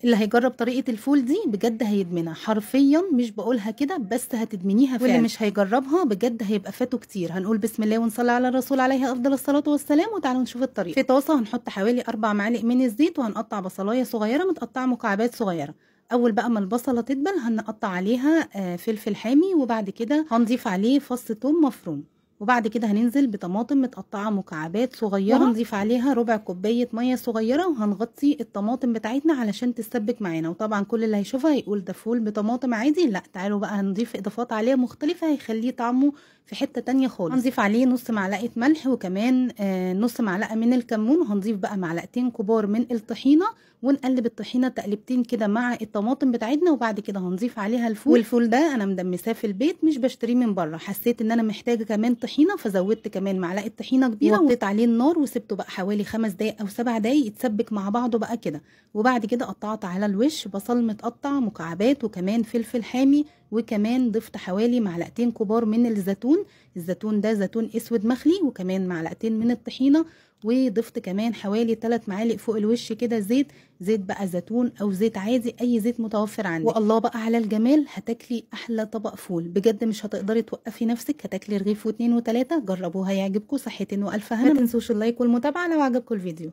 اللي هيجرب طريقة الفول دي بجد هيدمنها حرفيا، مش بقولها كده بس هتدمنيها فعلا، واللي مش هيجربها بجد هيبقى فاته كتير. هنقول بسم الله ونصلي على الرسول عليه افضل الصلاة والسلام، وتعالوا نشوف الطريقة. في طاسة هنحط حوالي 4 معالق من الزيت، وهنقطع بصلاية صغيرة متقطعة مكعبات صغيرة. اول بقى ما البصلة تدبل هنقطع عليها فلفل حامي، وبعد كده هنضيف عليه فص ثوم مفروم، وبعد كده هننزل بطماطم متقطعه مكعبات صغيره، وهنضيف عليها ربع كوبايه ميه صغيره، وهنغطي الطماطم بتاعتنا علشان تتسبك معانا. وطبعا كل اللي هيشوفها هيقول ده فول بطماطم عادي، لا تعالوا بقى هنضيف اضافات عليه مختلفه هيخليه طعمه في حته تانية خالص. هنضيف عليه نص معلقه ملح، وكمان نص معلقه من الكمون، وهنضيف بقى معلقتين كبار من الطحينه، ونقلب الطحينه تقلبتين كده مع الطماطم بتاعتنا، وبعد كده هنضيف عليها الفول. والفول ده انا مدمساه في البيت مش بشتريه من بره، حسيت ان انا محتاجه كمان طحينه فزودت كمان معلقه طحينه كبيره، ووطيت عليه النار وسبته بقى حوالي 5 دقايق او 7 دقايق يتسبك مع بعضه بقى كده. وبعد كده قطعت على الوش بصل متقطع مكعبات، وكمان فلفل حامي، وكمان ضفت حوالي معلقتين كبار من الزيتون. الزيتون ده زيتون اسود مخلي، وكمان معلقتين من الطحينه، وضفت كمان حوالي 3 معالق فوق الوش كده زيت بقى زيتون او زيت عادي، اي زيت متوفر عندك. والله بقى على الجمال، هتاكلي احلى طبق فول بجد، مش هتقدري توقفي نفسك، هتاكلي رغيف و2 و3. جربوها هيعجبكم، صحتين والف هنا. ما تنسوش اللايك والمتابعه لو عجبكم الفيديو.